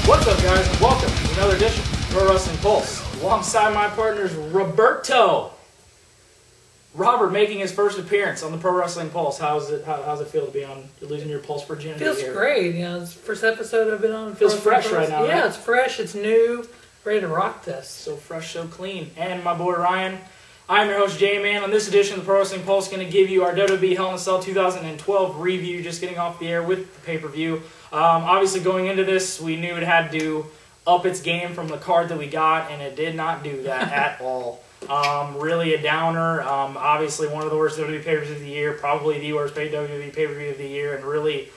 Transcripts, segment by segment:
What's up, guys, and welcome to another edition of Pro Wrestling Pulse. Alongside my partners, Roberto. Robert making his first appearance on the Pro Wrestling Pulse. How's it feel to be on losing your pulse virginity? Feels here? great. You know, it's the first episode I've been on. Feels fresh right now. Yeah, right? it's fresh. It's new. Ready to rock this. So fresh, so clean. And my boy Ryan. I'm your host, J-Man. On this edition of the Pro Wrestling Pulse, going to give you our WWE Hell in a Cell 2012 review, just getting off the air with the pay-per-view. Obviously, going into this, we knew it had to up its game from the card that we got, and it did not do that at all. Really a downer. Obviously, one of the worst WWE pay-per-views of the year, probably the worst WWE pay-per-view of the year, and really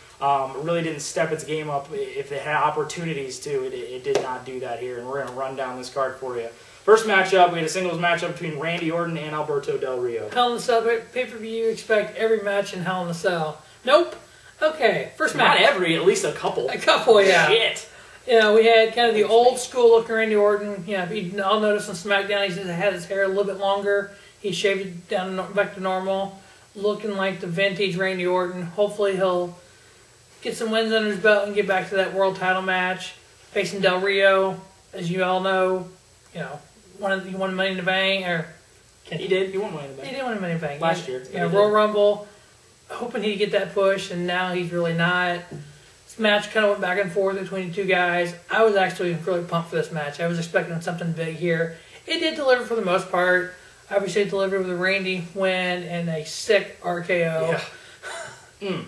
didn't step its game up if it had opportunities to. It did not do that here, and we're going to run down this card for you. First matchup, we had a singles matchup between Randy Orton and Alberto Del Rio. Hell in a Cell pay-per-view, expect every match in Hell in a Cell. Nope. Okay, first match. Not every, at least a couple. A couple, yeah. Shit. You know, we had kind of the old school looking Randy Orton. You know, you all noticed on SmackDown, he had his hair a little bit longer. He shaved it down back to normal, looking like the vintage Randy Orton. Hopefully he'll get some wins under his belt and get back to that world title match. Facing Del Rio, as you all know, you know, he won Money in the Bank, or he did. He won Money in the Bank. He did win Money in the Bank last year. Yeah, Royal Rumble. Hoping he'd get that push, and now he's really not. This match kind of went back and forth between the two guys. I was actually really pumped for this match. I was expecting something big here. It did deliver for the most part. Obviously, it delivered with a Randy win and a sick RKO. Yeah.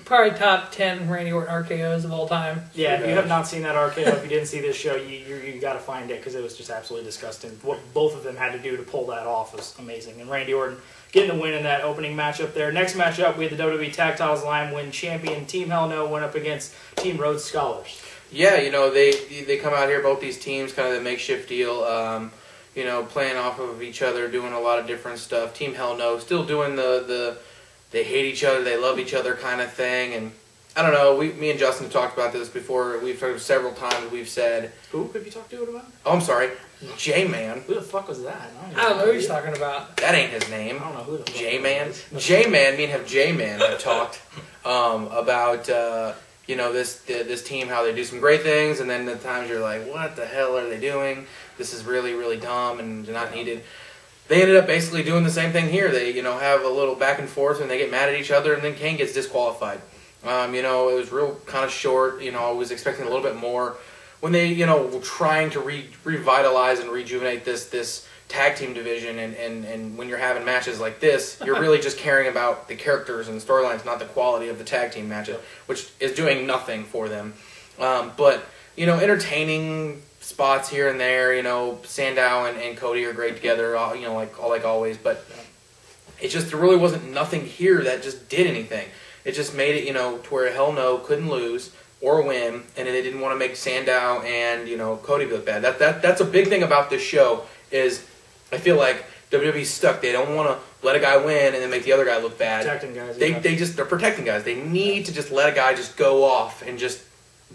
Probably top 10 Randy Orton RKOs of all time. Yeah, if you have not seen that RKO, if you didn't see this show, you got to find it because it was just absolutely disgusting. What both of them had to do to pull that off was amazing. And Randy Orton getting the win in that opening matchup there. Next matchup, we had the WWE Tag Titles line win champion Team Hell No went up against Team Rhodes Scholars. Yeah, you know, they come out here, both these teams, kind of the makeshift deal, you know, playing off of each other, doing a lot of different stuff. Team Hell No still doing the they hate each other, they love each other kind of thing. And I don't know, me and Justin have talked about this before. We've talked several times. We've said, who have you talked to it about? Oh, I'm sorry, J-Man. Who the fuck was that? I don't know who he's talking about. That ain't his name. I don't know who the fuck J-Man. J-Man. Me and have J-Man have talked about you know, this team, how they do some great things, and then the times you're like, what the hell are they doing? This is really, really dumb and not needed. They ended up basically doing the same thing here. They, you know, have a little back and forth and they get mad at each other, and then Kane gets disqualified. You know, it was real kind of short. You know, I was expecting a little bit more. When they, you know, were trying to revitalize and rejuvenate this tag team division, and when you're having matches like this, you're really just caring about the characters and storylines, not the quality of the tag team matches, which is doing nothing for them. But, you know, entertaining spots here and there. You know, Sandow and Cody are great together, you know, like always, but it just, there really wasn't nothing here that just did anything. It just made it, you know, to where Hell No couldn't lose or win, and they didn't want to make Sandow and, you know, Cody look bad. That's a big thing about this show, is I feel like WWE's stuck. They don't want to let a guy win and then make the other guy look bad. Protecting guys. They're protecting guys. They need to just let a guy just go off and just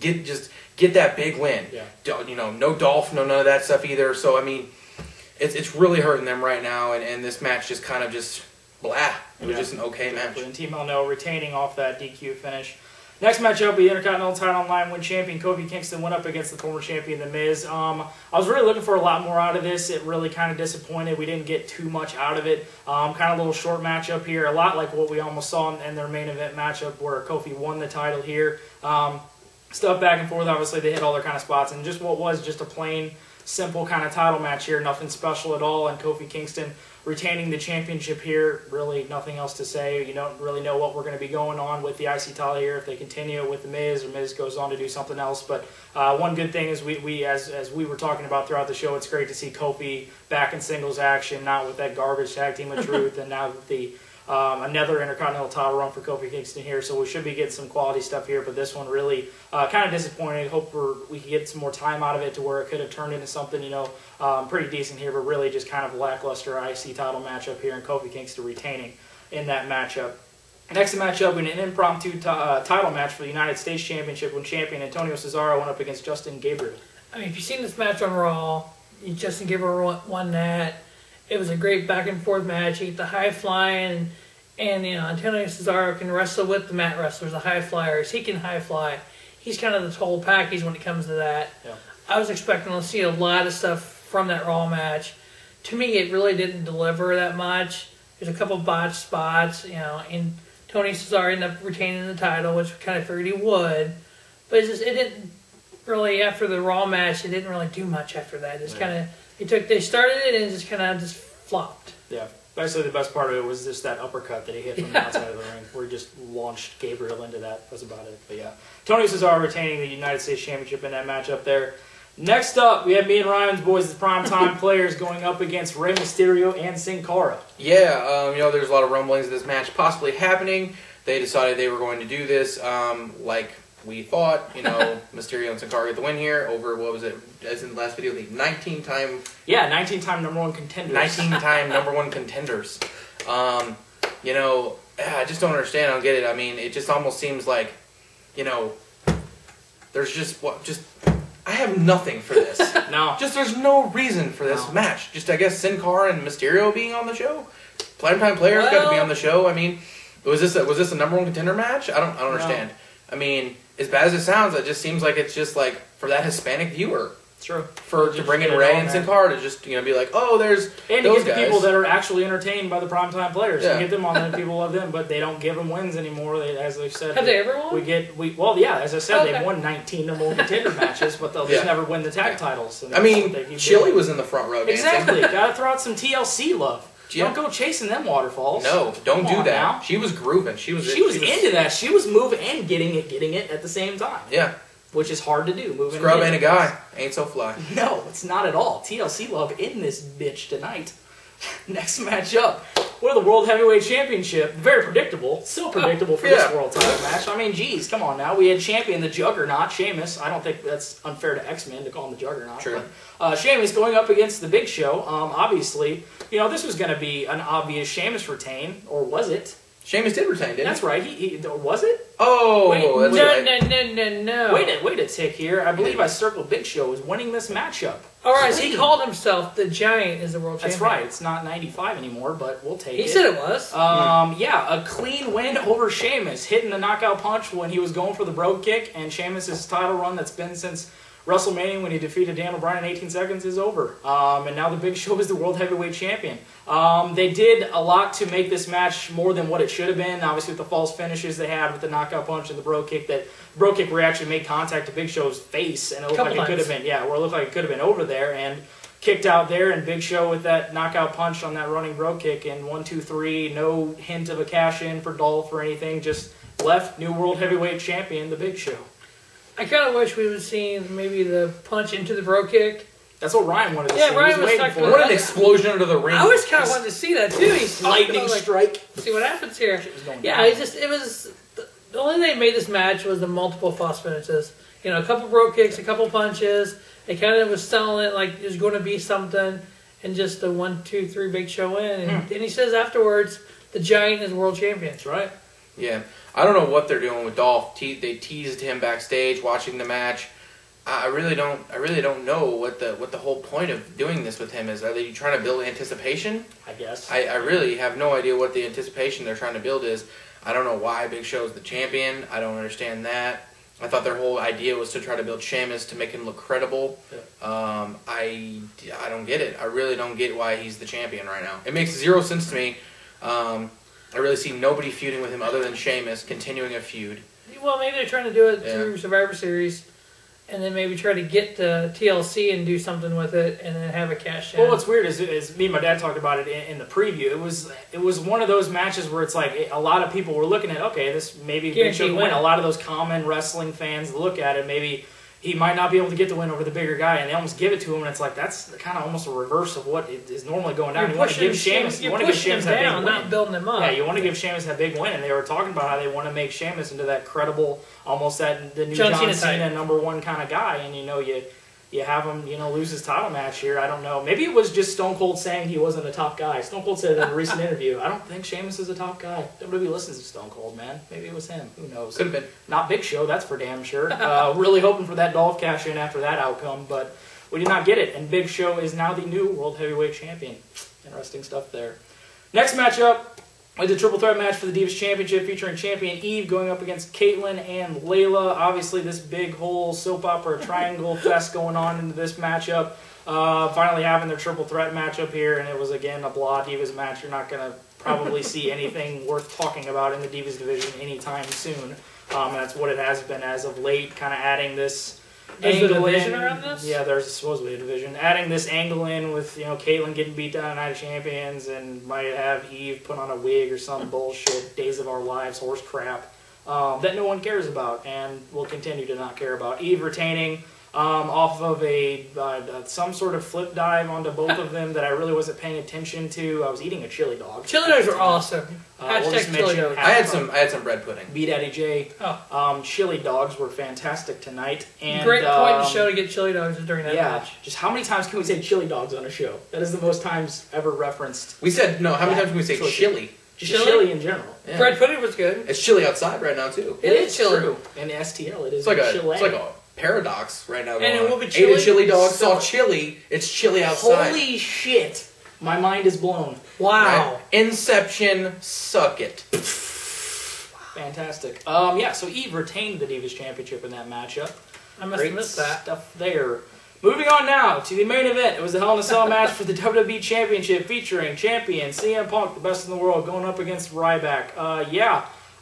get that big win. Yeah. You know, no Dolph, no none of that stuff either. So I mean, it's really hurting them right now, and this match just kind of just blah. It was just an okay match. And Team Hell No retaining off that DQ finish. Next matchup, the Intercontinental title line win champion Kofi Kingston went up against the former champion The Miz. I was really looking for a lot more out of this. It really kind of disappointed. We didn't get too much out of it. Kind of a little short matchup here, a lot like what we almost saw in their main event matchup where Kofi won the title here. Stuff back and forth. Obviously, they hit all their kind of spots, and just what was just a plain, simple kind of title match here. Nothing special at all, and Kofi Kingston retaining the championship here. Really nothing else to say. You don't really know what we're going to be going on with the IC title here, if they continue it with The Miz or Miz goes on to do something else. But one good thing is as we were talking about throughout the show, it's great to see Kofi back in singles action, not with that garbage tag team of Truth, and now with the another Intercontinental title run for Kofi Kingston here. So we should be getting some quality stuff here, but this one really kind of disappointing. Hope we could get some more time out of it to where it could have turned into something, you know, pretty decent here, but really just kind of a lackluster IC title matchup here, and Kofi Kingston retaining in that matchup. Next matchup, we had an impromptu title match for the United States Championship when champion Antonio Cesaro went up against Justin Gabriel. I mean, if you've seen this match on Raw, Justin Gabriel won that. It was a great back and forth match. He hit the high flying, and you know, Antonio Cesaro can wrestle with the mat wrestlers, the high flyers. He can high fly. He's kind of the total package when it comes to that. Yeah. I was expecting to see a lot of stuff from that Raw match. To me, it really didn't deliver that much. There's a couple botched spots, and Tony Cesaro ended up retaining the title, which we kind of figured he would. But it didn't really, after the Raw match, it didn't really do much after that. Just kind of, they started it and it just kind of just flopped. Yeah. Basically, the best part of it was just that uppercut that he hit from the outside of the ring, where he just launched Gabriel into that. That's about it. But yeah, Tony Cesaro retaining the United States Championship in that match up there. Next up, we have me and Ryan's boys, the primetime players, going up against Rey Mysterio and Sin Cara. Yeah, there's a lot of rumblings of this match possibly happening. They decided they were going to do this like we thought. Mysterio and Sin Cara get the win here over, what was it, as in the last video, the 19-time... Yeah, 19-time number one contenders. 19-time number one contenders. I just don't understand. I don't get it. I mean, it just almost seems like, there's just... I have nothing for this. No. There's no reason for this match. I guess Sin Cara and Mysterio being on the show? Primetime players got to be on the show. I mean, was this a number one contender match? I don't understand. I mean, as bad as it sounds, it just seems like it's just like for that Hispanic viewer. True. To bring in Rey and Sin Cara to just be like, oh, there's and those to get the guys. people that are actually entertained by the primetime players. Yeah. To get them on there, people love them, but they don't give them wins anymore. As they've said, have they ever won? As I said, they've won 19 number one contender matches, but they'll just never win the tag titles. I mean, Chili was in the front row dancing. Exactly. Gotta throw out some TLC love. Yeah. Don't go chasing them waterfalls. No, don't do that. Now. She was grooving. She was into that. She was moving and getting it at the same time. Yeah. Which is hard to do. Moving Scrub ain't a guy. Ain't so fly. No, it's not at all. TLC love in this bitch tonight. Next matchup. We're the World Heavyweight Championship. Very predictable. Still predictable for this World title match. I mean, geez, come on now. We had champion the Juggernaut, Sheamus. I don't think that's unfair to X-Men to call him the Juggernaut. True. But, Sheamus going up against the Big Show. Obviously, this was going to be an obvious Sheamus retain. Or was it? Sheamus did retain, didn't he? That's right. He was it? Oh, Wait, that's right. No. Wait a tick here. I believe I circled Big Show as winning this matchup. All right, so he called himself the Giant as the world champion. That's right. It's not 95 anymore, but we'll take it. He said it was. A clean win over Sheamus, hitting the knockout punch when he was going for the brogue kick, and Sheamus' title run that's been since WrestleMania when he defeated Dan O'Brien in 18 seconds is over. And now the Big Show is the World Heavyweight Champion. They did a lot to make this match more than what it should have been. Obviously, with the false finishes they had with the knockout punch and the brogue kick, where he actually made contact to Big Show's face, and it looked like it could have been, where it looked like it could have been over there, and kicked out there, and Big Show with that knockout punch on that running brogue kick, and 1, 2, 3, no hint of a cash in for Dolph or anything, just left new World Heavyweight Champion, the Big Show. I kind of wish we would see maybe the punch into the brogue kick. That's what Ryan wanted to see. Yeah, Ryan was waiting talking for What an explosion into the ring. I always kind of wanted to see that too. He's lightning strike. See what happens here. Yeah, it was the only thing that made this match was the multiple false finishes. A couple brogue kicks, a couple punches. It kind of was selling it like it was going to be something, and just the 1, 2, 3 Big Show in. And he says afterwards, the Giant is world champion. That's right. Yeah. I don't know what they're doing with Dolph. They teased him backstage watching the match. I really don't know what the whole point of doing this with him is. Are they trying to build anticipation? I guess. I really have no idea what the anticipation they're trying to build is. I don't know why Big Show's the champion. I don't understand that. I thought their whole idea was to try to build Sheamus to make him look credible. Yeah. I don't get it. I really don't get why he's the champion right now. It makes zero sense to me. I really see nobody feuding with him other than Sheamus, continuing a feud. Well, maybe they're trying to do it through Survivor Series, and then maybe try to get to TLC and do something with it, and then have a cash in. Well, what's weird is me and my dad talked about it in the preview. It was one of those matches where it's like a lot of people were looking at, okay, this maybe Big Show can win. A lot of those common wrestling fans look at it, maybe he might not be able to get the win over the bigger guy, and they almost give it to him, and it's like that's kind of almost a reverse of what is normally going down. You want to give Sheamus, that big win, not building him up. Yeah, you want to give Sheamus that big win, and they were talking about how they want to make Sheamus into that credible, almost the new John Cena number one kind of guy, and you have him, lose his title match here. I don't know. Maybe it was just Stone Cold saying he wasn't a top guy. Stone Cold said in a recent interview, I don't think Sheamus is a top guy. WWE listens to Stone Cold, man. Maybe it was him. Who knows? Could have been. Not Big Show, that's for damn sure. Really hoping for that Dolph cash in after that outcome, but we did not get it. And Big Show is now the new World Heavyweight Champion. Interesting stuff there. Next matchup, It's a triple threat match for the Divas Championship featuring champion Eve going up against Kaitlyn and Layla. Obviously, this big whole soap opera triangle fest going on into this matchup. Finally having their triple threat matchup here, and it was, again, a blah Divas match. You're not going to probably see anything worth talking about in the Divas division anytime soon. And that's what it has been as of late, kind of adding this There's a angle division in. around this? Yeah, there's supposedly a division. Adding this angle in with, Kaitlyn getting beat down at Night of Champions, and might have Eve put on a wig or some bullshit, Days of Our Lives, horse crap, that no one cares about and will continue to not care about. Eve retaining off of some sort of flip dive onto both of them that I really wasn't paying attention to. I was eating a chili dog. Chili dogs are awesome. Hashtag chili dogs. I had some bread pudding. B Daddy J. Chili dogs were fantastic tonight. And, great point in the show to get chili dogs during that match. Just how many times can we say chili dogs on a show? That is the most times ever referenced. We said, no, how many times can we say chili? Just chili in general. Yeah. Bread pudding was good. It's chilly outside right now, too. It is chilly. True. And STL, it is it's like a paradox right now. And it will be chilly. Ate a chili dog, saw chili. It's chilly outside. Holy shit! My mind is blown. Wow. Right? Inception, suck it. Fantastic. So Eve retained the Divas Championship in that matchup. I must have missed that. Stuff there. Moving on now to the main event. It was the Hell in a Cell match for the WWE Championship featuring champion CM Punk, the best in the world, going up against Ryback.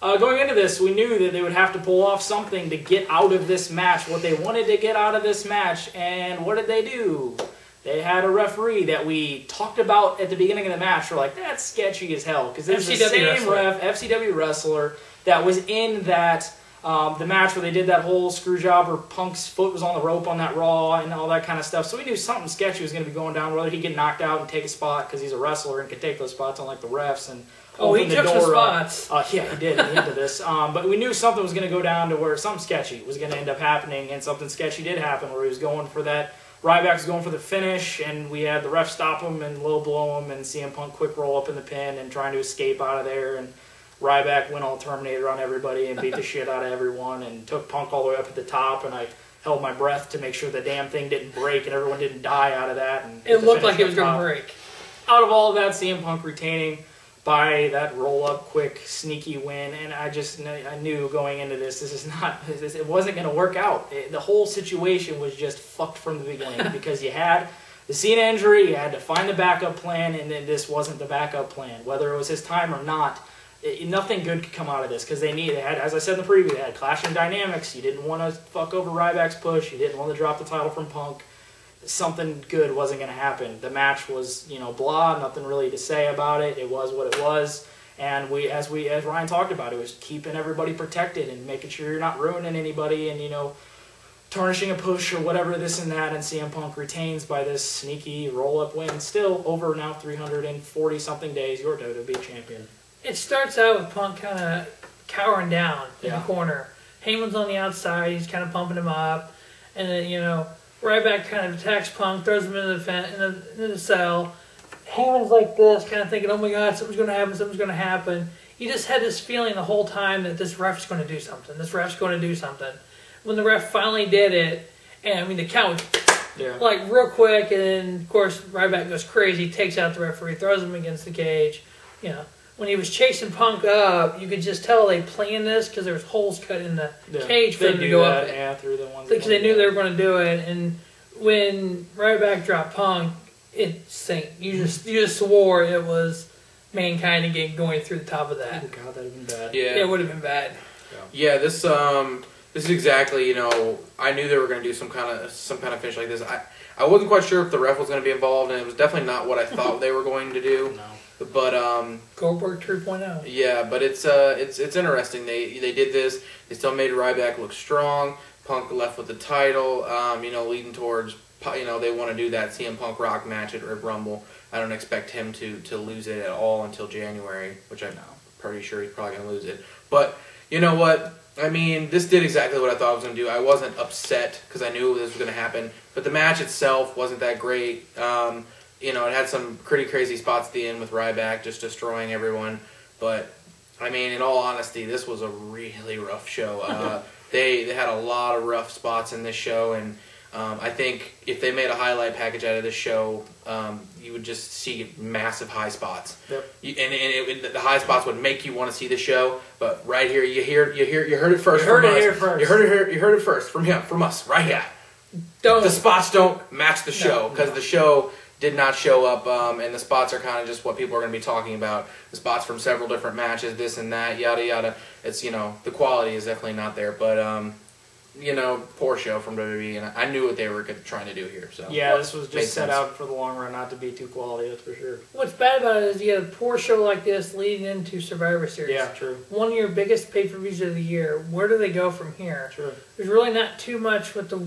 Going into this, we knew that they would have to pull off something to get out of this match, what they wanted to get out of this match, and what did they do? They had a referee that we talked about at the beginning of the match. We're like, that's sketchy as hell, because there's the same FCW wrestler that was in that the match where they did that whole screw job where Punk's foot was on the rope on that Raw and all that kind of stuff. So we knew something sketchy was going to be going down, whether he'd get knocked out and take a spot because he's a wrestler and could take those spots unlike the refs. And he took some spots. Yeah, he did at the end of this. But we knew something was going to go down to where something sketchy was going to end up happening, and something sketchy did happen where he was going for that. Ryback was going for the finish, and we had the ref stop him and low blow him, and CM Punk quick roll up in the pin and trying to escape out of there. And Ryback went all Terminator on everybody and beat the shit out of everyone and took Punk all the way up at the top, and I held my breath to make sure the damn thing didn't break and everyone didn't die out of that. And it looked like it was going to break. Out of all of that, CM Punk retaining by that roll-up, quick, sneaky win, and I knew going into this, it wasn't going to work out. The whole situation was just fucked from the beginning because you had the Cena injury, you had to find the backup plan, and then this wasn't the backup plan. Whether it was his time or not, nothing good could come out of this because they had, as I said in the preview, they had clashing dynamics. You didn't want to fuck over Ryback's push. You didn't want to drop the title from Punk. Something good wasn't going to happen. The match was, blah, nothing really to say about it. It was what it was. And as Ryan talked about, it was keeping everybody protected and making sure you're not ruining anybody and, tarnishing a push or whatever, this and that. And CM Punk retains by this sneaky roll-up win. Still over now 340-something days, your WWE champion. It starts out with Punk kind of cowering down in the corner. Heyman's on the outside. He's kind of pumping him up. And then, Ryback kind of attacks Punk, throws him into the cell. Heyman's like this, kind of thinking, oh my God, something's going to happen. You just had this feeling the whole time that this ref's going to do something. When the ref finally did it, and the count was real quick, and then, of course, Ryback goes crazy, takes out the referee, throws him against the cage. When he was chasing Punk up, you could just tell they planned this because there was holes cut in the cage for them to go up. Yeah, through the ones. Because they knew they were going to do it, and when Ryback dropped Punk, it sank. You just swore it was Mankind again going through the top of that. Oh God, that would have been bad. Yeah, it would have been bad. Yeah, this is exactly. I knew they were going to do some kind of finish like this. I wasn't quite sure if the ref was going to be involved, and it was definitely not what I thought they were going to do. No. But Goldberg 3.0. Yeah, but it's interesting. They did this. They still made Ryback look strong. Punk left with the title. Leading towards they want to do that CM Punk Rock match at Rumble. I don't expect him to lose it at all until January, which I'm pretty sure he's probably going to lose it. But you know what? This did exactly what I thought it was going to do. I wasn't upset because I knew this was going to happen. But the match itself wasn't that great. It had some pretty crazy spots at the end with Ryback just destroying everyone. But, in all honesty, this was a really rough show. They had a lot of rough spots in this show, and I think if they made a highlight package out of this show, you would just see massive high spots. Yep. The high spots would make you want to see the show. But right here, you heard it first. You heard from it us. here first. You heard it first from us right here. The spots don't match the show because the show did not show up, and the spots are kind of just what people are going to be talking about. The spots from several different matches, this and that, yada yada. It's the quality is definitely not there, but poor show from WWE, and I knew what they were trying to do here. So yeah, this was just set out for the long run, not to be too quality. That's for sure. What's bad about it is you had a poor show like this leading into Survivor Series. Yeah, true. One of your biggest pay-per-views of the year. Where do they go from here? True. There's really not too much with the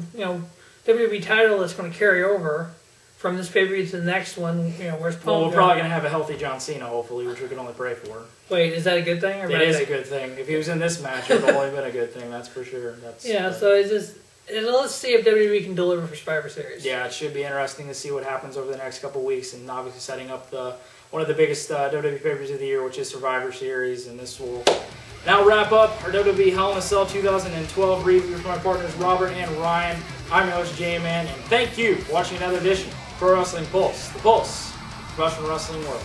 WWE title that's going to carry over from this pay-per-view to the next one. Where's Punk? Well, we're probably going to have a healthy John Cena, hopefully, which we can only pray for. Wait, is that a good thing? It is a good thing. If he was in this match, it would have only been a good thing. That's for sure. So it's just. Let's see if WWE can deliver for Survivor Series. Yeah, it should be interesting to see what happens over the next couple weeks, and obviously setting up one of the biggest WWE pay-per-views of the year, which is Survivor Series, and this will now wrap up our WWE Hell in a Cell 2012 review with my partners Robert and Ryan. I'm your host J-Man, and thank you for watching another edition of Pro Wrestling Pulse, the Pulse, of professional wrestling world.